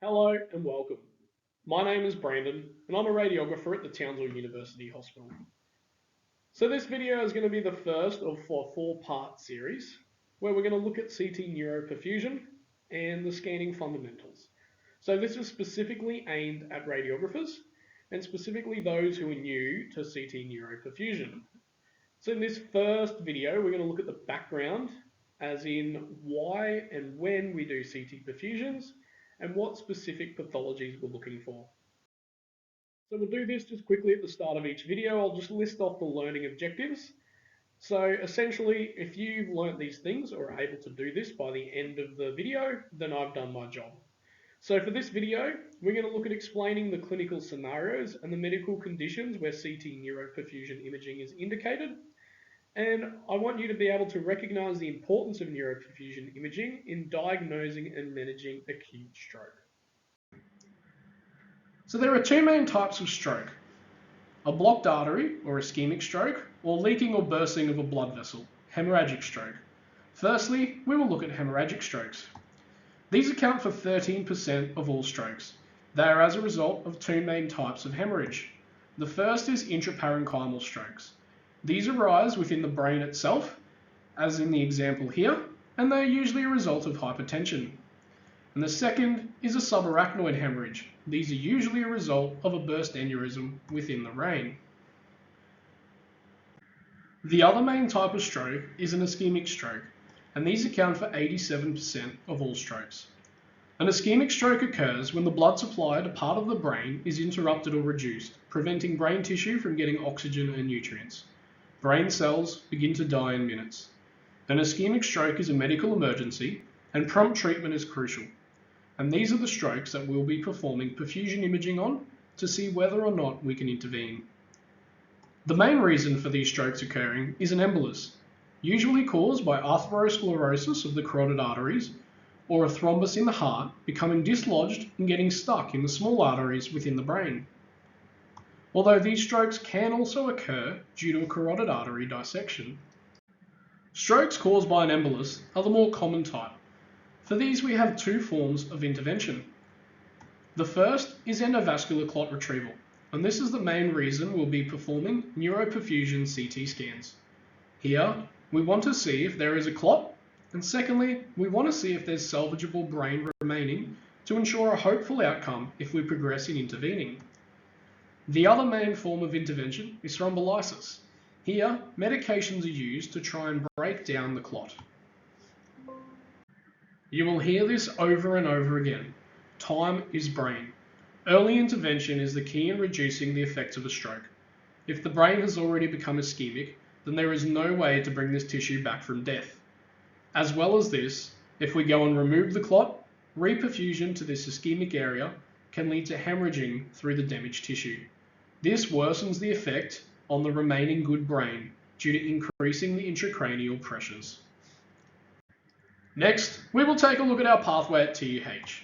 Hello and welcome. My name is Brandon and I'm a radiographer at the Townsville University Hospital. So this video is going to be the first of a four-part series where we're going to look at CT neuroperfusion and the scanning fundamentals. So this is specifically aimed at radiographers and specifically those who are new to CT neuroperfusion. So in this first video, we're going to look at the background, as in why and when we do CT perfusions, and what specific pathologies we're looking for. So we'll do this just quickly at the start of each video. I'll just list off the learning objectives. So essentially, if you've learnt these things or are able to do this by the end of the video, then I've done my job. So for this video, we're going to look at explaining the clinical scenarios and the medical conditions where CT neuroperfusion imaging is indicated. And I want you to be able to recognize the importance of neuroperfusion imaging in diagnosing and managing acute stroke. So there are two main types of stroke: a blocked artery or ischemic stroke, or leaking or bursting of a blood vessel, hemorrhagic stroke. Firstly, we will look at hemorrhagic strokes. These account for 13% of all strokes. They are as a result of two main types of hemorrhage. The first is intraparenchymal strokes. These arise within the brain itself, as in the example here, and they are usually a result of hypertension. And the second is a subarachnoid hemorrhage. These are usually a result of a burst aneurysm within the brain. The other main type of stroke is an ischemic stroke, and these account for 87% of all strokes. An ischemic stroke occurs when the blood supply to part of the brain is interrupted or reduced, preventing brain tissue from getting oxygen and nutrients. Brain cells begin to die in minutes. An ischemic stroke is a medical emergency, and prompt treatment is crucial. And these are the strokes that we'll be performing perfusion imaging on to see whether or not we can intervene. The main reason for these strokes occurring is an embolus, usually caused by atherosclerosis of the carotid arteries, or a thrombus in the heart becoming dislodged and getting stuck in the small arteries within the brain. Although these strokes can also occur due to a carotid artery dissection. Strokes caused by an embolus are the more common type. For these we have two forms of intervention. The first is endovascular clot retrieval, and this is the main reason we'll be performing neuroperfusion CT scans. Here, we want to see if there is a clot, and secondly, we want to see if there's salvageable brain remaining to ensure a hopeful outcome if we progress in intervening. The other main form of intervention is thrombolysis. Here, medications are used to try and break down the clot. You will hear this over and over again. Time is brain. Early intervention is the key in reducing the effects of a stroke. If the brain has already become ischemic, then there is no way to bring this tissue back from death. As well as this, if we go and remove the clot, reperfusion to this ischemic area can lead to hemorrhaging through the damaged tissue. This worsens the effect on the remaining good brain due to increasing the intracranial pressures. Next, we will take a look at our pathway at TUH.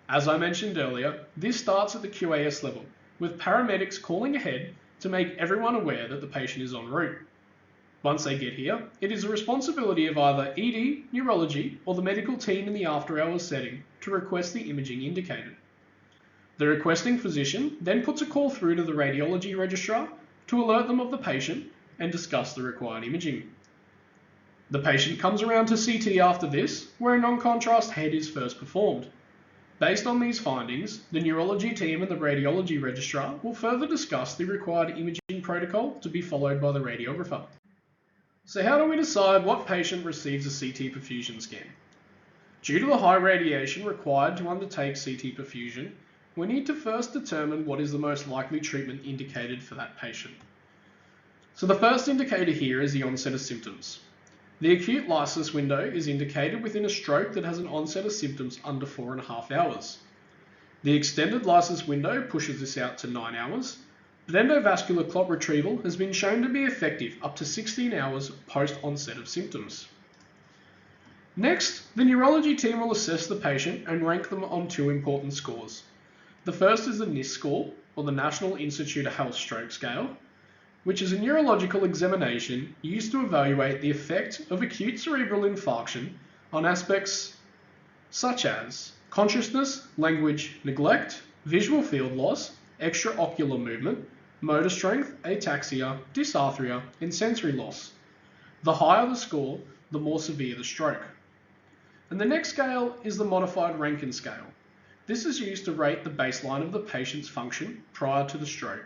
As I mentioned earlier, this starts at the QAS level, with paramedics calling ahead to make everyone aware that the patient is en route. Once they get here, it is the responsibility of either ED, neurology, or the medical team in the after-hours setting to request the imaging indicated. The requesting physician then puts a call through to the radiology registrar to alert them of the patient and discuss the required imaging. The patient comes around to CT after this, where a non-contrast head is first performed. Based on these findings, the neurology team and the radiology registrar will further discuss the required imaging protocol to be followed by the radiographer. So how do we decide what patient receives a CT perfusion scan? Due to the high radiation required to undertake CT perfusion, we need to first determine what is the most likely treatment indicated for that patient. So the first indicator here is the onset of symptoms. The acute lysis window is indicated within a stroke that has an onset of symptoms under 4.5 hours. The extended lysis window pushes this out to 9 hours, but endovascular clot retrieval has been shown to be effective up to 16 hours post-onset of symptoms. Next, the neurology team will assess the patient and rank them on two important scores. The first is the NIST score, or the National Institute of Health Stroke Scale, which is a neurological examination used to evaluate the effect of acute cerebral infarction on aspects such as consciousness, language, neglect, visual field loss, extraocular movement, motor strength, ataxia, dysarthria, and sensory loss. The higher the score, the more severe the stroke. And the next scale is the modified Rankin scale. This is used to rate the baseline of the patient's function prior to the stroke,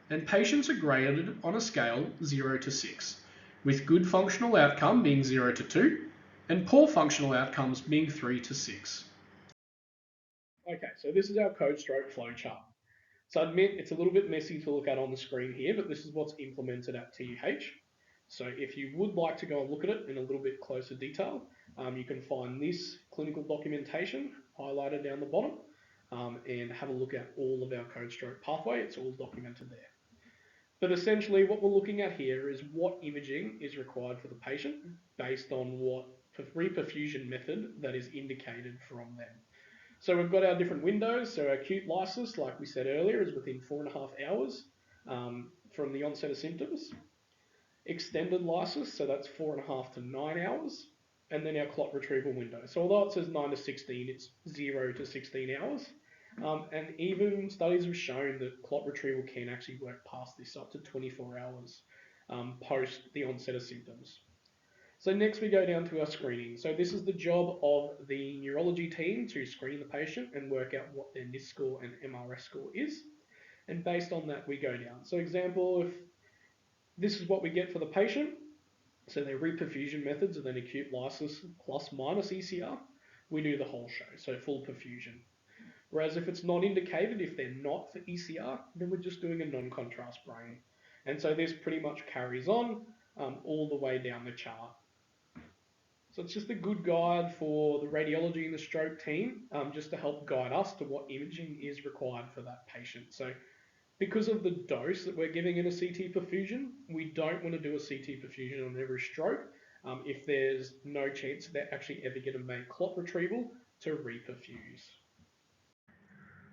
and patients are graded on a scale 0 to 6, with good functional outcome being 0 to 2, and poor functional outcomes being 3 to 6. Okay, so this is our code stroke flowchart. So I admit it's a little bit messy to look at on the screen here, but this is what's implemented at TUH. So if you would like to go and look at it in a little bit closer detail, you can find this clinical documentation highlighted down the bottom and have a look at all of our code stroke pathway. It's all documented there. But essentially what we're looking at here is what imaging is required for the patient based on what reperfusion method that is indicated from them. So we've got our different windows. So our acute lysis, like we said earlier, is within 4.5 hours from the onset of symptoms. Extended lysis, so that's 4.5 to 9 hours. And then our clot retrieval window. So although it says 9 to 16, it's 0 to 16 hours. And even studies have shown that clot retrieval can actually work past this, up to 24 hours post the onset of symptoms. So next we go down to our screening. So this is the job of the neurology team to screen the patient and work out what their NIST score and MRS score is. And based on that, we go down. So example, if this is what we get for the patient, so their reperfusion methods are then acute lysis plus minus ECR, we do the whole show, so full perfusion. Whereas if it's not indicated, if they're not for ECR, then we're just doing a non-contrast brain. And so this pretty much carries on all the way down the chart. So it's just a good guide for the radiology and the stroke team, just to help guide us to what imaging is required for that patient. So because of the dose that we're giving in a CT perfusion, we don't want to do a CT perfusion on every stroke if there's no chance they're actually ever going to make clot retrieval to reperfuse.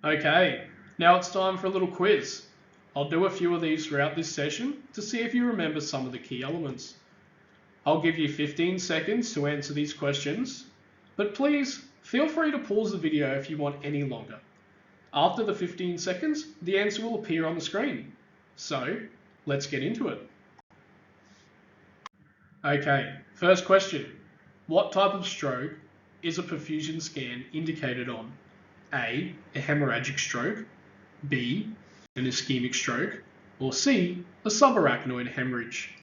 Okay, now it's time for a little quiz. I'll do a few of these throughout this session to see if you remember some of the key elements. I'll give you 15 seconds to answer these questions, but please feel free to pause the video if you want any longer. After the 15 seconds, the answer will appear on the screen. So, let's get into it. Okay, first question. What type of stroke is a perfusion scan indicated on? A hemorrhagic stroke, B, an ischemic stroke, or C, a subarachnoid hemorrhage?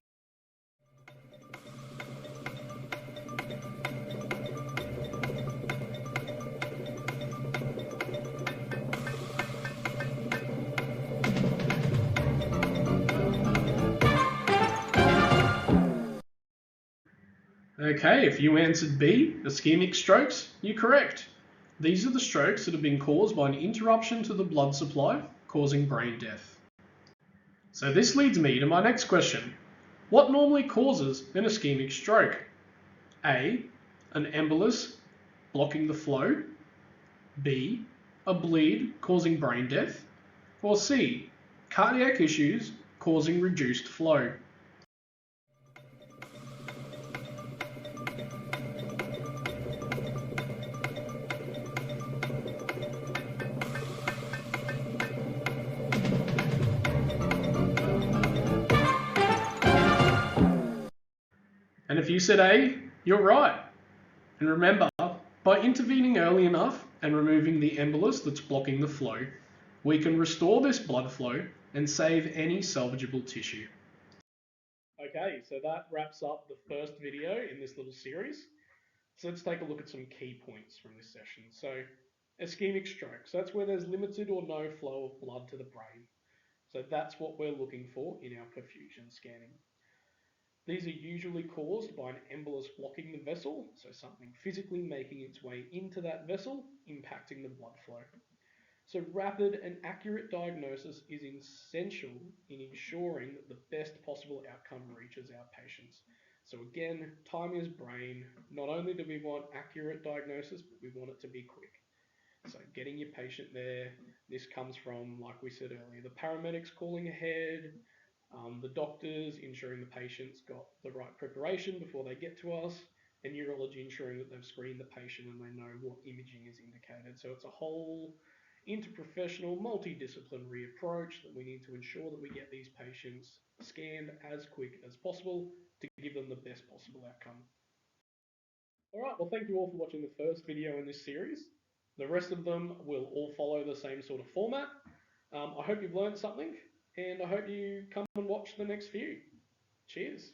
Okay, if you answered B, ischemic strokes, you're correct. These are the strokes that have been caused by an interruption to the blood supply, causing brain death. So this leads me to my next question. What normally causes an ischemic stroke? A, an embolus blocking the flow, B, a bleed causing brain death, or C, cardiac issues causing reduced flow? And if you said A, you're right. And remember, by intervening early enough and removing the embolus that's blocking the flow, we can restore this blood flow and save any salvageable tissue. Okay, so that wraps up the first video in this little series. So let's take a look at some key points from this session. So ischemic stroke, so that's where there's limited or no flow of blood to the brain. So that's what we're looking for in our perfusion scanning. These are usually caused by an embolus blocking the vessel, so something physically making its way into that vessel, impacting the blood flow. So rapid and accurate diagnosis is essential in ensuring that the best possible outcome reaches our patients. So again, time is brain. Not only do we want accurate diagnosis, but we want it to be quick. So getting your patient there, this comes from, like we said earlier, the paramedics calling ahead, the doctors ensuring the patient's got the right preparation before they get to us, and neurology ensuring that they've screened the patient and they know what imaging is indicated. So it's a whole interprofessional, multidisciplinary approach that we need to ensure that we get these patients scanned as quick as possible to give them the best possible outcome. All right, well, thank you all for watching the first video in this series. The rest of them will all follow the same sort of format. I hope you've learned something, and I hope you come and watch the next few. Cheers.